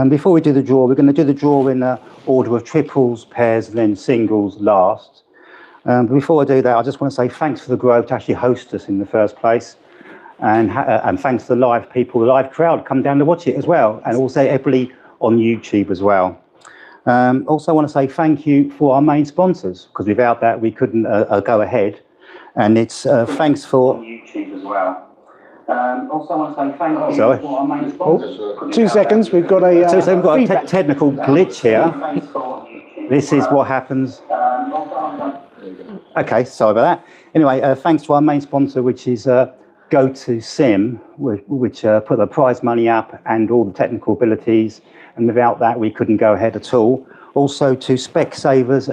Before we do the draw, we're going to do the draw in order of triples, pairs, and then singles last. But before I do that, I just want to say thanks for the Grove to actually host us in the first place. And thanks to the live people, the live crowd come down to watch it as well. And also everybody on YouTube as well. Also, I want to say thank you for our main sponsors, because without that, we couldn't go ahead. And it's thanks for... On YouTube as well. Also, I want to say thank you for our main sponsors. 2 seconds, we've got a so we've got a technical glitch here. This is what happens. Okay, sorry about that. Anyway, thanks to our main sponsor, which is GoToSim, which put the prize money up and all the technical abilities. And without that, we couldn't go ahead at all. Also to Specsavers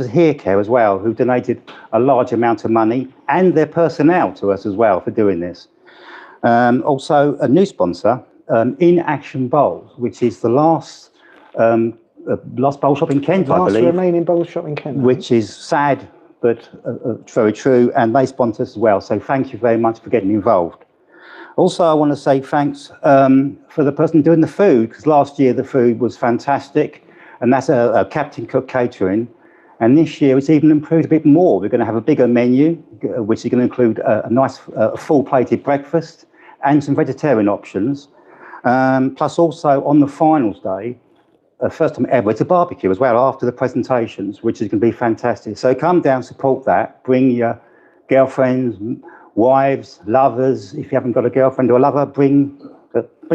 Hair Care as well, who donated a large amount of money and their personnel to us as well for doing this. Also a new sponsor, In Action Bowls, which is the last bowl shop in Kent, I believe. Last remaining bowl shop in Kent. Which is sad, but very true, and they sponsor us as well. So thank you very much for getting involved. Also, I want to say thanks for the person doing the food, because last year the food was fantastic, and that's a Captain Cook Catering. And this year it's even improved a bit more. We're going to have a bigger menu, which is going to include a nice full-plated breakfast and some vegetarian options. Plus also on the finals day, first time ever, it's a barbecue as well after the presentations, which is going to be fantastic. So come down, support that, bring your girlfriends, wives, lovers. If you haven't got a girlfriend or a lover, bring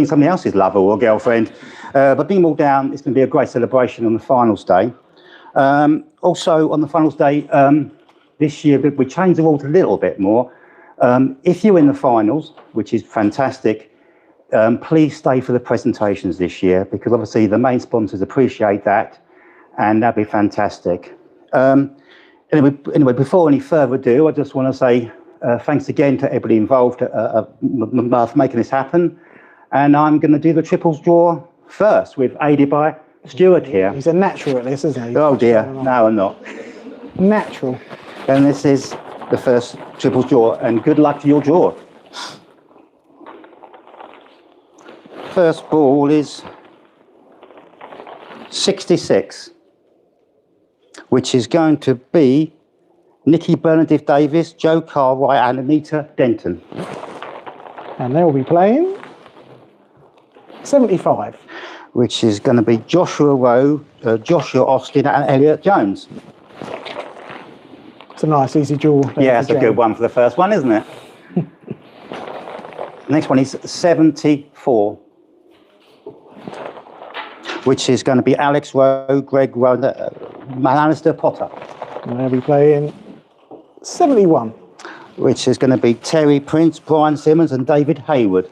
somebody else's lover or girlfriend. But bring them all down. It's going to be a great celebration on the finals day. Also on the finals day, this year, we changed the rules a little bit more. If you're in the finals, which is fantastic, please stay for the presentations this year, because obviously the main sponsors appreciate that, and that'd be fantastic. Anyway, before any further ado, I just want to say thanks again to everybody involved for making this happen. And I'm going to do the triples draw first, aided by Stuart here. He's a natural at this, isn't he? Oh dear, no I'm not. Natural. And this is the first triples draw, and good luck to your draw. First ball is 66, which is going to be Nikki Bernadette Davis, Joe Cartwright and Anita Denton. And they'll be playing 75. Which is going to be Joshua Rowe, Joshua Austin and Elliot Jones. It's a nice easy draw. Yeah, it's a good one for the first one, isn't it? Next one is 74. Which is going to be Alex Rowe, Greg Rowe, Alistair Potter. And they'll be playing 71. Which is going to be Terry Prince, Brian Simmons and David Hayward.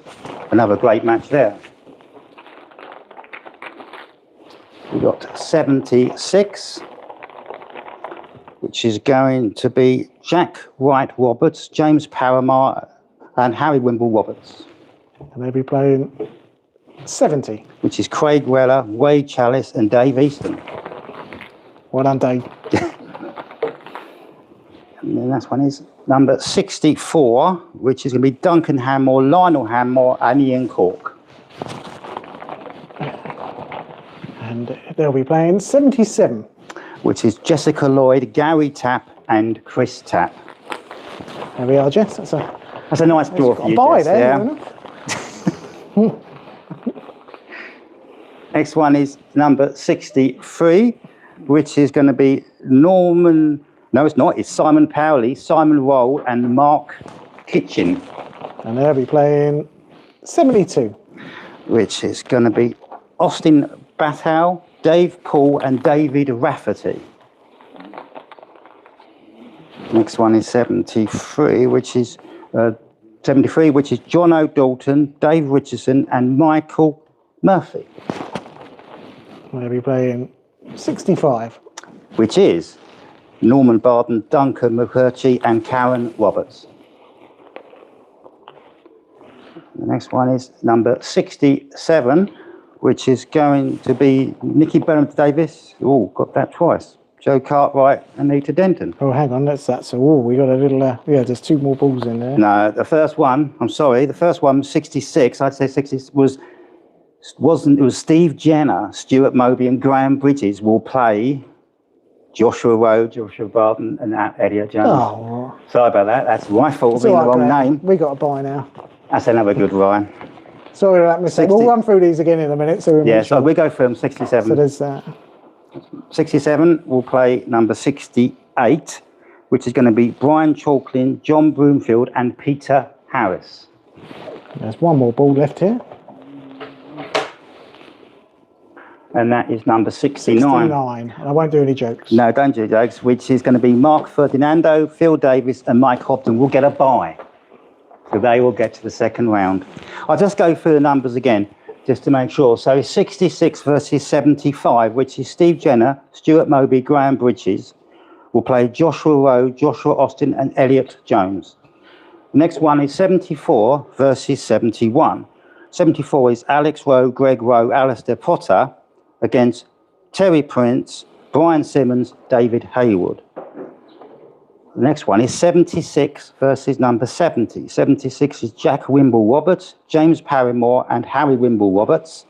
Another great match there. We've got 76, which is going to be Jack Wright Roberts, James Paramar and Harry Wimble Roberts. And they'll be playing 70. Which is Craig Weller, Wade Chalice and Dave Easton. Well done, Dave. And the next one is number 64, which is going to be Duncan Hammore, Lionel Hammore and Ian Cork. And they'll be playing 77. Which is Jessica Lloyd, Gary Tapp and Chris Tapp. There we are, Jess. That's a nice draw for you, Jess. There, yeah. Next one is number 63, which is going to be Norman... No, it's not. It's Simon Powley, Simon Roll and Mark Kitchen. And they'll be playing 72. Which is going to be Austin Bathow, Dave Paul and David Rafferty. Next one is 73, which is John O'Dalton, Dave Richardson and Michael Murphy. They'll be playing 65. Which is Norman Barden, Duncan McCurchie and Karen Roberts. The next one is number 67, which is going to be Nikki Bernadette Davis. Oh, got that twice. Joe Cartwright and Anita Denton. Oh, hang on, that's so. Oh, we got a little. Yeah, there's 2 more balls in there. No, the first one. I'm sorry, the first one, 66. I'd say 60 was It was Steve Jenner, Stuart Moby and Graham Bridges will play Joshua Rowe, Joshua Barton and Elliot Jones. Oh, Sorry about that. That's my fault. it's Being all the right, wrong Graham. name. We got a buy now. That's another good Ryan. Sorry about that mistake. 60. We'll run through these again in a minute. So Yeah, so we go from 67. So there's that. 67 will play number 68, which is going to be Brian Chalklin, John Broomfield and Peter Harris. There's one more ball left here. And that is number 69. 69. And I won't do any jokes. No, don't do jokes, which is going to be Mark Ferdinando, Phil Davis and Mike Hobden will get a bye. So they will get to the second round. I'll just go through the numbers again, just to make sure. So 66 versus 75, which is Steve Jenner, Stuart Moby, Graham Bridges, will play Joshua Rowe, Joshua Austin and Elliot Jones. The next one is 74 versus 71. 74 is Alex Rowe, Greg Rowe, Alistair Potter against Terry Prince, Brian Simmons, David Haywood. The next one is 76 versus number 70. 76 is Jack Wimble Roberts, James Parrymore and Harry Wimble Roberts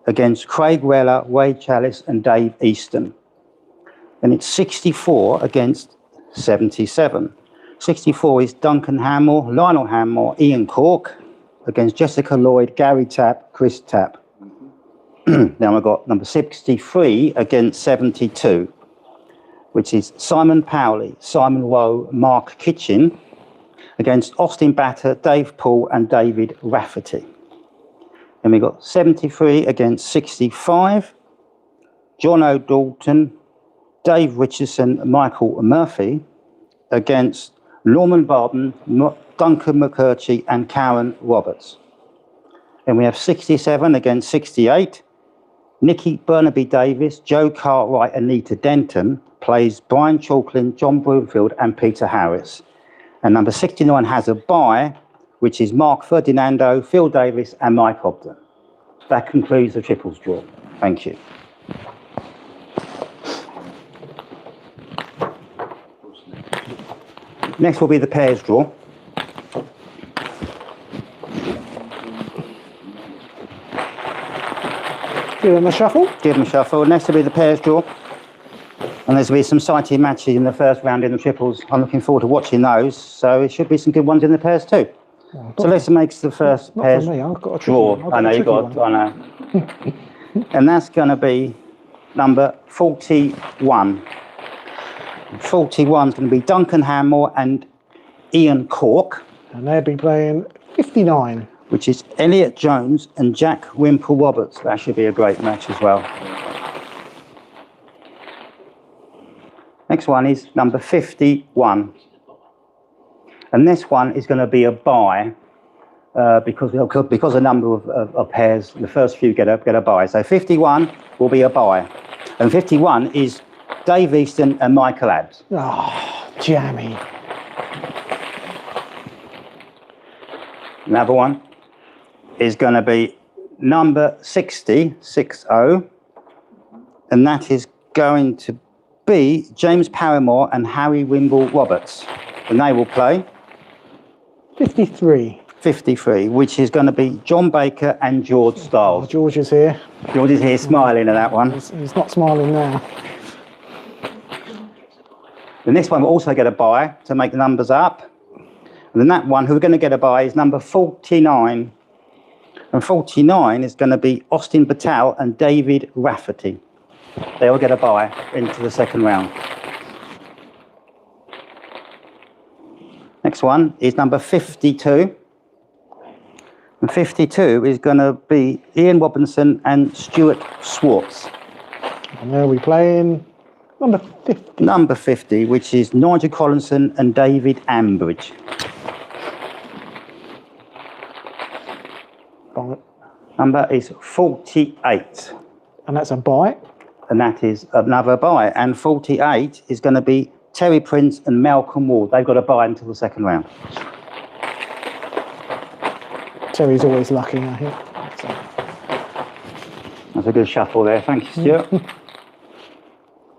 against Craig Weller, Wade Chalice and Dave Easton. Then it's 64 against 77. 64 is Duncan Hammore, Lionel Hammore, Ian Cork against Jessica Lloyd, Gary Tapp, Chris Tapp. Now I've got number 63 against 72, which is Simon Powley, Simon Woe, Mark Kitchen against Austin Batter, Dave Paul and David Rafferty. Then we've got 73 against 65, John O'Dalton, Dave Richardson, Michael Murphy against Norman Barton, Duncan McCurchie and Karen Roberts. Then we have 67 against 68. Nikki Burnaby Davis, Joe Cartwright, Anita Denton plays Brian Chalklin, John Broomfield and Peter Harris. And number 69 has a bye, which is Mark Ferdinando, Phil Davis and Mike Hobden. That concludes the triples draw. Thank you. Next will be the pairs draw. Give them a shuffle. Give them a shuffle. Next will be the pairs draw. And there's going to be some sighted matches in the first round in the triples. I'm looking forward to watching those. So it should be some good ones in the pairs too. So let's make the first pairs draw. I know you got. I know. And that's going to be number 41. 41 is going to be Duncan Hammore and Ian Cork. And they'll be playing 59. Which is Elliot Jones and Jack Wimple Roberts. That should be a great match as well. Next one is number 51. And this one is going to be a bye because a number of pairs, the first few get a bye. So 51 will be a bye. And 51 is Dave Easton and Michael Abbs. Oh, jammy. Another one is going to be number 60, 60, and that is going to be James Parrymore and Harry Wimble Roberts. And they will play 53. 53, which is going to be John Baker and George Stiles. Oh, George is here. George is here smiling at that one. He's not smiling now. The next one will also get a bye to make the numbers up. And then that one who we're going to get a bye is number 49. And 49 is going to be Austin Batal and David Rafferty. They will get a bye into the second round. Next one is number 52. And 52 is going to be Ian Robinson and Stuart Swartz. And they'll be playing number 50. Number 50, which is Nigel Collinson and David Ambridge. Number is 48. And that's a bye. And that is another bye. And 48 is going to be Terry Prince and Malcolm Ward. They've got a bye until the second round. Terry's always lucky, I think. So. That's a good shuffle there. Thank you, Stuart.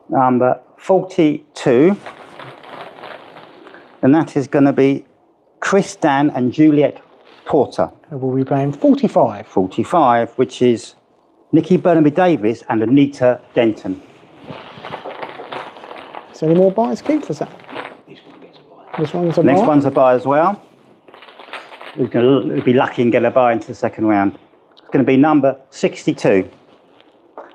Number 42. And that is going to be Chris Dan and Juliet Porter. We'll be playing 45. 45, which is Nikki Burnaby-Davis and Anita Denton. Is there any more buys, Keith? Is that? This one's a buy. Next one's a buy as well. We're going to be lucky and get a buy into the second round. It's going to be number 62.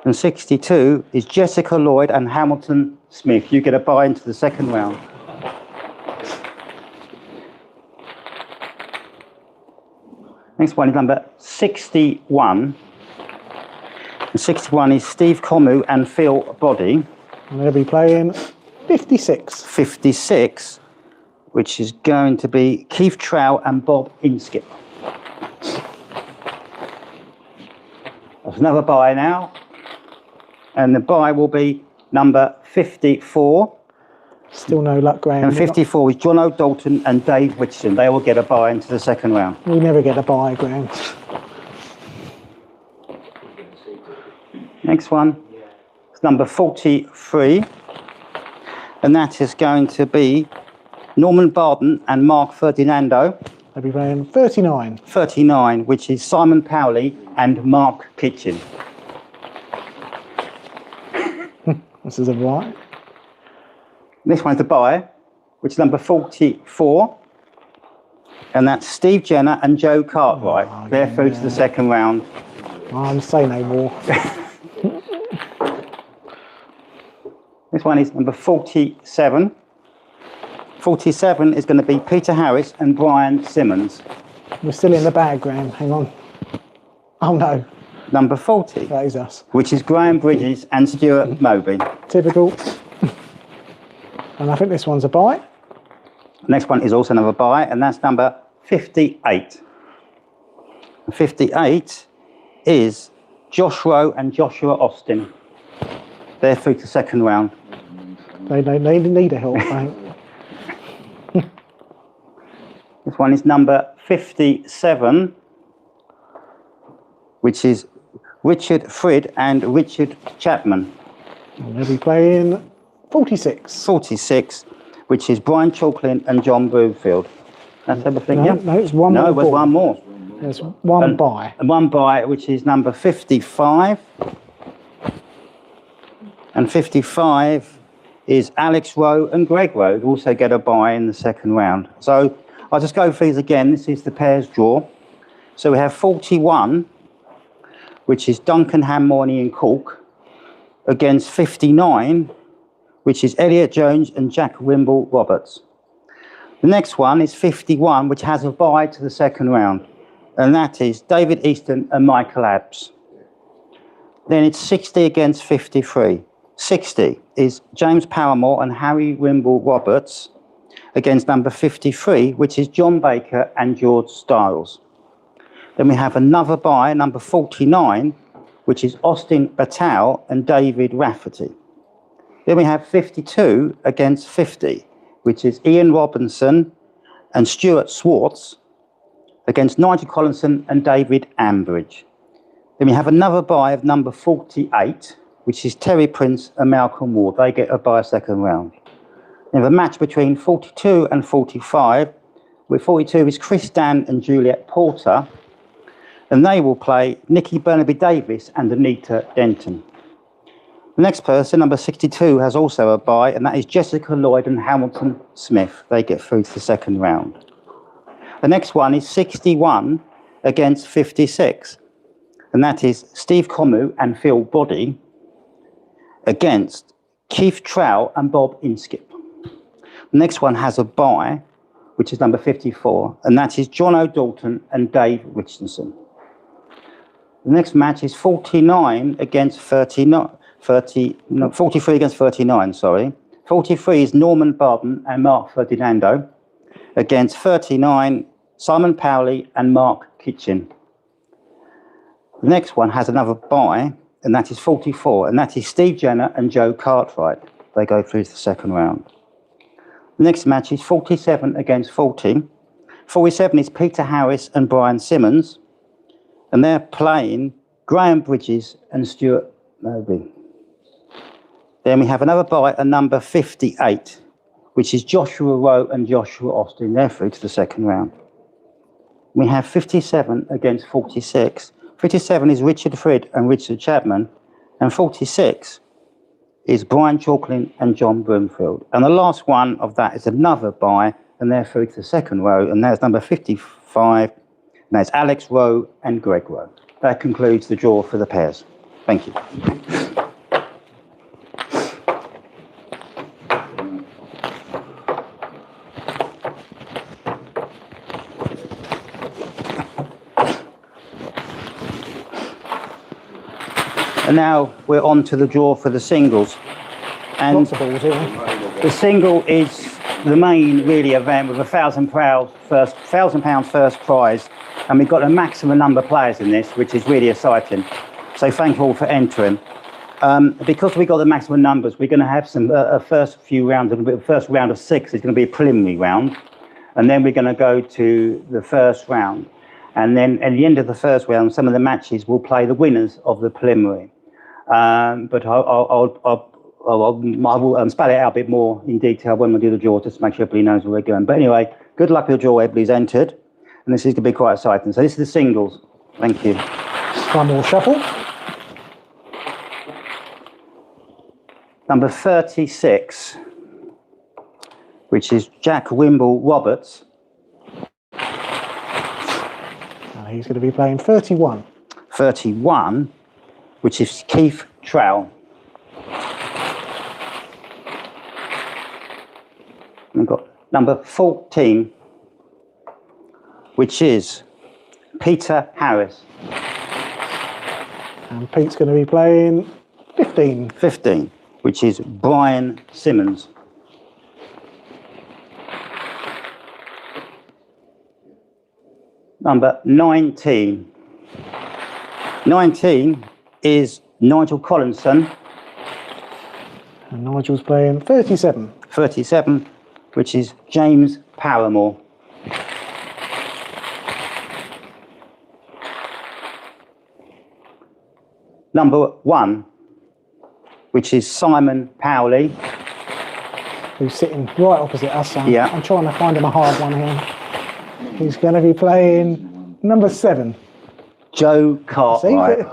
And 62 is Jessica Lloyd and Hamilton Smith. You get a buy into the second round. Next one is number 61. And 61 is Steve Comu and Phil Body. And they'll be playing 56. 56, which is going to be Keith Trow and Bob Inskip. There's another buy now. And the buy will be number 54. Still no luck, Graham. And 54 is John O'Dalton and Dave Richardson. They will get a buy into the second round. We never get a buy, Graham. Next one is number 43. And that is going to be Norman Barden and Mark Ferdinando. They'll be playing 39. 39, which is Simon Powley and Mark Kitchen. This is a buy. This one's a buy, which is number 44. And that's Steve Jenner and Joe Cartwright. Oh, They're through to the second round. I'll say no more. This one is number 47. 47 is going to be Peter Harris and Brian Simmons. We're still in the bag, Graham. Hang on. Oh, no. Number 40, That is us. which is Graham Bridges and Stuart Moby. Typical. And I think this one's a buy. Next one is also another buy, and that's number 58. 58 is Josh Rowe and Joshua Austin. They're through to second round. They need a help, I think. This one is number 57, which is Richard Frid and Richard Chapman. And they'll be playing 46. 46, which is Brian Chalklin and John Broomfield. That's everything, No, yeah? no, it's one No, more. there's one more. There's one buy. And one buy, which is number 55. And 55 is Alex Rowe and Greg Rowe, who also get a buy in the second round. So I'll just go through these again. This is the pairs draw. So we have 41, which is Duncan Hammorney and Cork, against 59, which is Elliot Jones and Jack Wimble Roberts. The next one is 51, which has a bye to the second round, and that is David Easton and Michael Abbs. Then it's 60 against 53. 60 is James Paramore and Harry Wimble Roberts against number 53, which is John Baker and George Stiles. Then we have another bye, number 49, which is Austin Batal and David Rafferty. Then we have 52 against 50, which is Ian Robinson and Stuart Swartz against Nigel Collinson and David Ambridge. Then we have another bye of number 48, which is Terry Prince and Malcolm Ward. They get a bye second round. We have a match between 42 and 45, where 42 is Chris Dan and Juliet Porter, and they will play Nikki Burnaby-Davis and Anita Denton. The next person, number 62, has also a bye, and that is Jessica Lloyd and Hamilton Smith. They get through to the second round. The next one is 61 against 56, and that is Steve Comu and Phil Body against Keith Trow and Bob Inskip. The next one has a bye, which is number 54, and that is John O'Dalton and Dave Richardson. The next match is 49 against 39. 43 against 39, sorry. 43 is Norman Barden and Mark Ferdinando against 39, Simon Powley and Mark Kitchen. The next one has another bye, and that is 44, and that is Steve Jenner and Joe Cartwright. They go through to the second round. The next match is 47 against 40. 47 is Peter Harris and Brian Simmons, and they're playing Graham Bridges and Stuart Moby. Then we have another bye at number 58, which is Joshua Rowe and Joshua Austin. They're through to the second round. We have 57 against 46. 57 is Richard Frid and Richard Chapman, and 46 is Brian Chalklin and John Broomfield. And the last one of that is another bye, and they're through to the second row, and there's number 55, and that's Alex Rowe and Greg Rowe. That concludes the draw for the pairs. Thank you. And now we're on to the draw for the singles. And Lots of balls here. the single is the main really event with £1,000 first prize. And we've got a maximum number of players in this, which is really exciting. So thank you all for entering. Because we got the maximum numbers, we're going to have some first few rounds. The first round of 6 is going to be a preliminary round. And then we're going to go to the first round. And then at the end of the first round, some of the matches will play the winners of the preliminary. But I will spell it out a bit more in detail when we do the draw, just to make sure everybody knows where we're going. But anyway, good luck with the draw. Everybody's entered, and this is going to be quite exciting. So this is the singles. Thank you. One more shuffle. Number 36, which is Jack Wimble Roberts. And he's going to be playing 31. 31, which is Keith Trowell. We've got number 14, which is Peter Harris. And Pete's going to be playing 15. 15, which is Brian Simmons. Number 19. 19 is Nigel Collinson. And Nigel's playing 37. 37, which is James Paramore. Number 1, which is Simon Powley. Who's sitting right opposite us. So Yeah. I'm trying to find him a hard one here. He's going to be playing number 7. Joe Cartwright.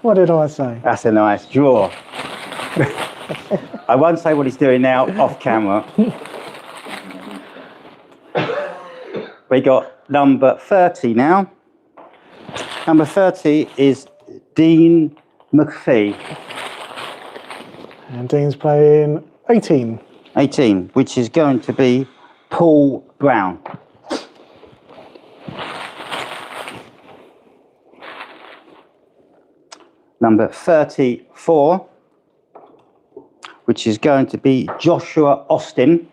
What did I say? That's a nice draw. I won't say what he's doing now off camera. We got number 30 now. Number 30 is Dean McPhee. And Dean's playing 18. 18, which is going to be Paul Brown. Number 34, which is going to be Joshua Austin.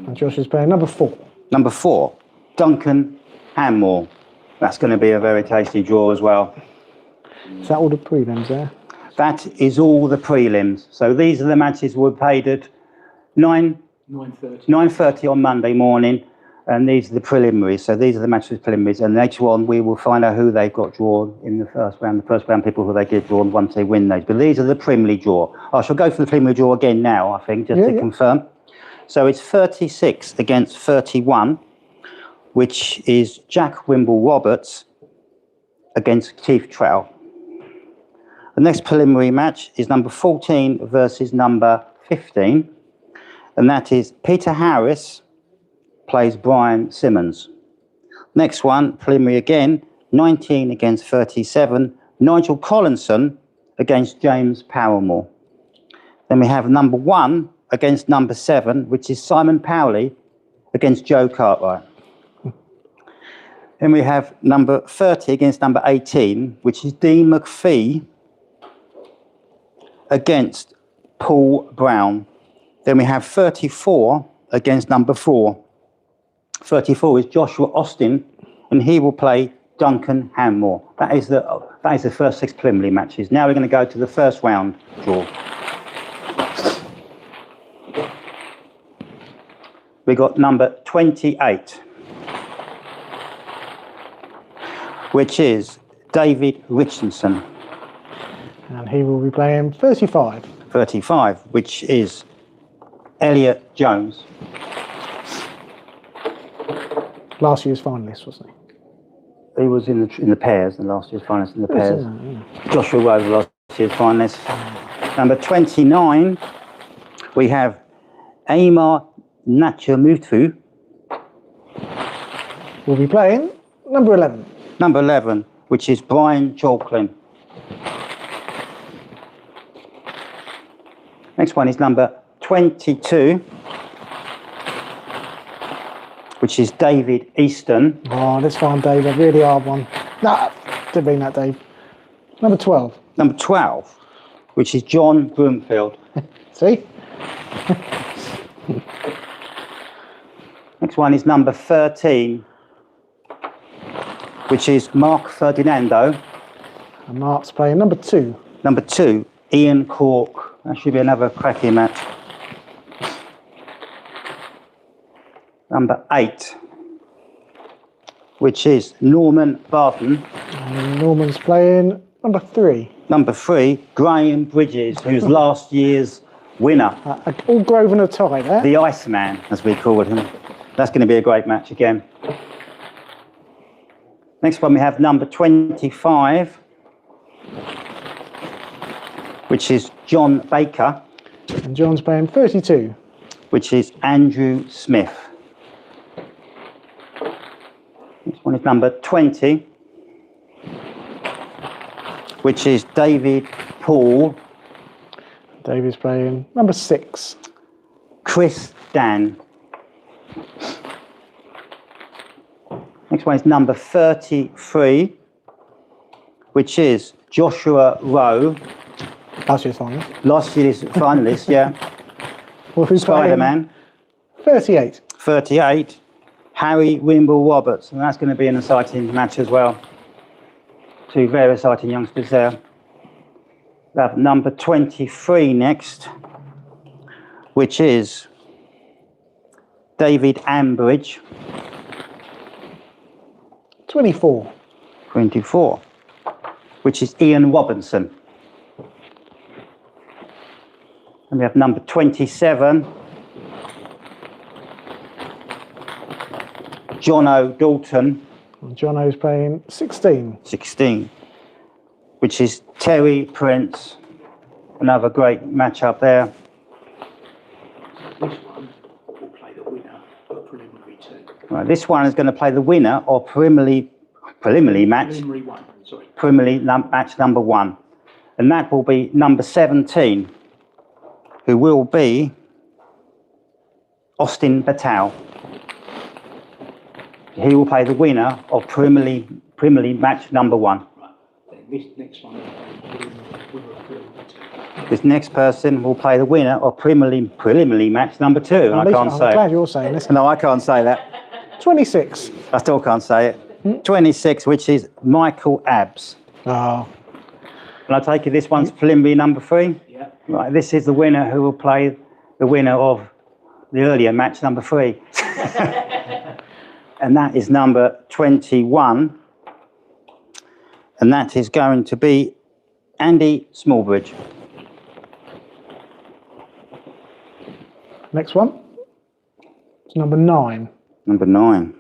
And Josh is playing number 4. Number 4, Duncan Hanmore. That's going to be a very tasty draw as well. Is that all the prelims there? That is all the prelims. So these are the matches we paid at 9:30 on Monday morning, and these are the preliminaries. So these are the matches preliminaries, and later on we will find out who they've got drawn in the first round. The first round people who they get drawn once they win those. But these are the preliminary draw. I shall go for the preliminary draw again now, I think, just to confirm. So it's 36 against 31, which is Jack Wimble Roberts against Keith Trowell. The next preliminary match is number 14 versus number 15, and that is Peter Harris plays Brian Simmons. Next one, preliminary again, 19 against 37, Nigel Collinson against James Paramore. Then we have number 1 against number 7, which is Simon Powley against Joe Cartwright. Then we have number 30 against number 18, which is Dean McPhee against Paul Brown. Then we have 34 against number 4. 34 is Joshua Austin, and he will play Duncan Hanmore. That is the first 6 preliminary matches. Now we're going to go to the first round draw. We got number 28, which is David Richardson. And he will be playing 35. 35, which is Elliot Jones. Last year's finalist, wasn't he? He was in the pairs, the last year's finalist in the pairs. Yeah. Joshua Rowe, the last year's finalist. Number 29, we have Amar Nachamutu. We'll be playing number 11. Number 11, which is Brian Chalklin. Next one is number 22, which is David Easton. Oh, this one, Dave, a really hard one. No, didn't mean that, Dave. Number 12. Number 12, which is John Broomfield. See? Next one is number 13, which is Mark Ferdinando. And Mark's playing number 2. Number 2, Ian Cork. That should be another cracking match. Number 8, which is Norman Barton. And Norman's playing number 3. Number 3, Graham Bridges, who's last year's winner. All Grosvenor tie there. The Iceman, as we called him. That's going to be a great match again. Next one we have number 25, which is John Baker. And John's playing 32. Which is Andrew Smith. Next one is number 20, which is David Paul. David's playing number 6. Chris Dan. Next one is number 33, which is Joshua Rowe. Last year's finalist. Last year's finalist, yeah. Well, who's Spider-Man. 38. 38, Harry Wimble Roberts. And that's going to be an exciting match as well. Two very exciting youngsters there. We have number 23 next, which is David Ambridge. 24. 24, which is Ian Robinson. And we have number 27, John O'Dalton. And Jono's playing 16. 16, which is Terry Prince. Another great match up there. This one will play the winner of preliminary 2. Right, this one is going to play the winner of preliminary match. Preliminary 1, sorry. Match number 1. And that will be number 17, who will be Austin Batal. He will play the winner of preliminary match number 1. Right. Then this next one will play the winner of preliminary 2. This next person will play the winner of preliminary match number 2. And I can't say I'm glad it. you're saying this. No, I can't say that. 26. I still can't say it. 26, which is Michael Abbs. Oh, And I take it this one's preliminary number 3? Yeah. Right, this is the winner who will play the winner of the earlier match number 3. And that is number 21. And that is going to be Andy Smallbridge. next one. It's number 9. Number 9.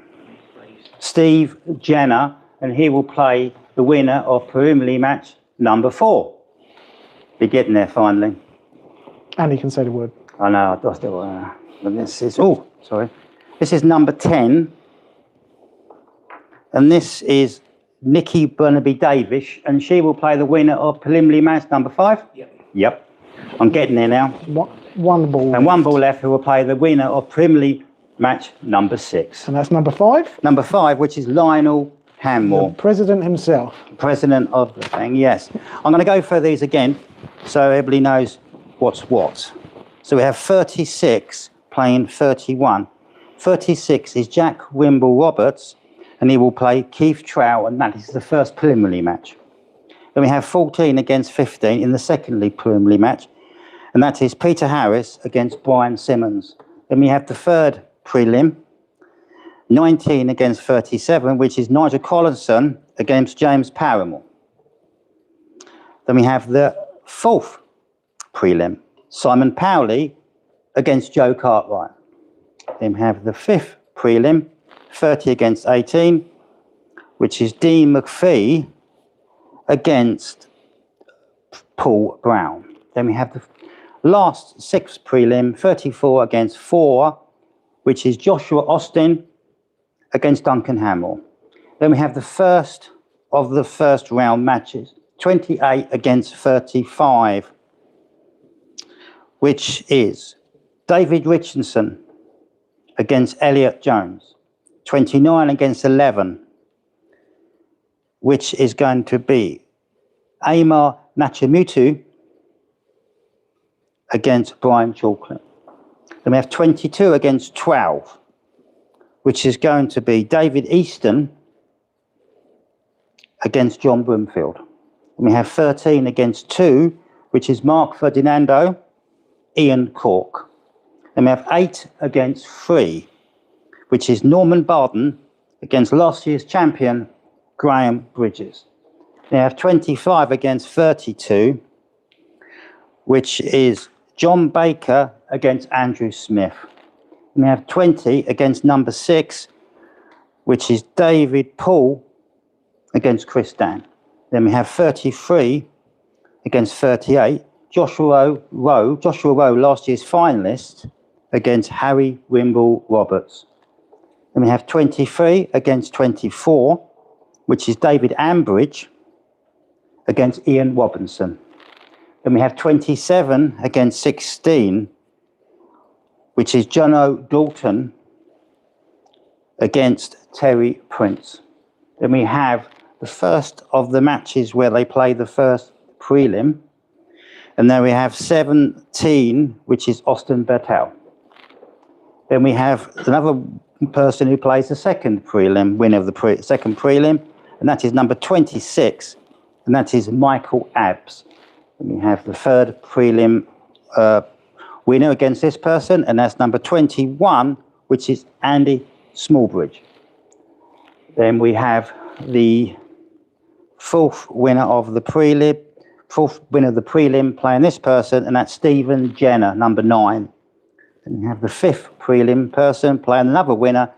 Steve Jenner, and he will play the winner of preliminary match number 4. Be getting there finally. And he can say the word. I know, I still, and this is, oh, sorry. This is number 10. And this is Nikki Burnaby Davish, and she will play the winner of preliminary match number 5? Yep. Yep. I'm getting there now. One ball. And one ball left who will play the winner of preliminary match number 6. And that's number 5. Number 5, which is Lionel Hanmore, The president himself. president of the thing, yes. I'm going to go through these again so everybody knows what's what. So we have 36 playing 31. 36 is Jack Wimble Roberts, and he will play Keith Trow, and that is the first preliminary match. Then we have 14 against 15 in the secondly preliminary match, and that is Peter Harris against Brian Simmons. Then we have the third prelim, 19 against 37, which is Nigel Collinson against James Paramore. Then we have the fourth prelim, Simon Powley against Joe Cartwright. Then we have the fifth prelim, 30 against 18, which is Dean McPhee against Paul Brown. Then we have the last sixth prelim, 34 against 4, which is Joshua Austin against Duncan Hamill. Then we have the first of the first round matches, 28 against 35, which is David Richardson against Elliot Jones, 29 against 11, which is going to be Amar Nachamutu against Brian Chalklin. Then we have 22 against 12, which is going to be David Easton against John Broomfield. And we have 13 against 2, which is Mark Ferdinando, Ian Cork. And we have 8 against 3, which is Norman Barden against last year's champion, Graham Bridges. We have 25 against 32, which is John Baker against Andrew Smith. And we have 20 against number 6, which is David Paul against Chris Dan. Then we have 33 against 38, Joshua Rowe, last year's finalist, against Harry Wimble Roberts. Then we have 23 against 24, which is David Ambridge against Ian Robinson. Then we have 27 against 16, which is Jono Dalton against Terry Prince. Then we have the first of the matches where they play the first prelim. And then we have 17, which is Austin Bertel. Then we have another person who plays the second prelim, winner of the second prelim, and that is number 26, and that is Michael Abbs. And we have the third prelim winner against this person, and that's number 21, which is Andy Smallbridge. Then we have the fourth winner of the prelim playing this person, and that's Stephen Jenner, number 9. And we have the fifth prelim person playing another winner,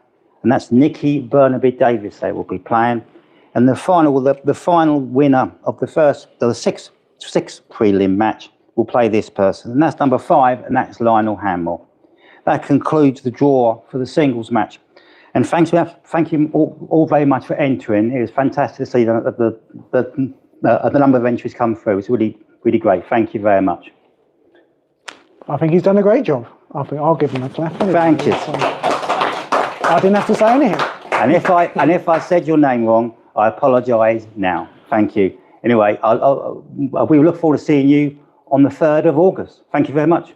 and that's Nikki Burnaby Davis. They will be playing. And the final winner of the sixth prelim match will play this person, and that's number 5, and that's Lionel Hamill. That concludes the draw for the singles match. And thank you all very much for entering. It was fantastic to see the number of entries come through. It's really, really great. Thank you very much. I think he's done a great job. I'll give him a clap. Thank you. I didn't have to say anything. And if I said your name wrong, I apologise now. Thank you. Anyway, we look forward to seeing you on the 3rd of August. Thank you very much.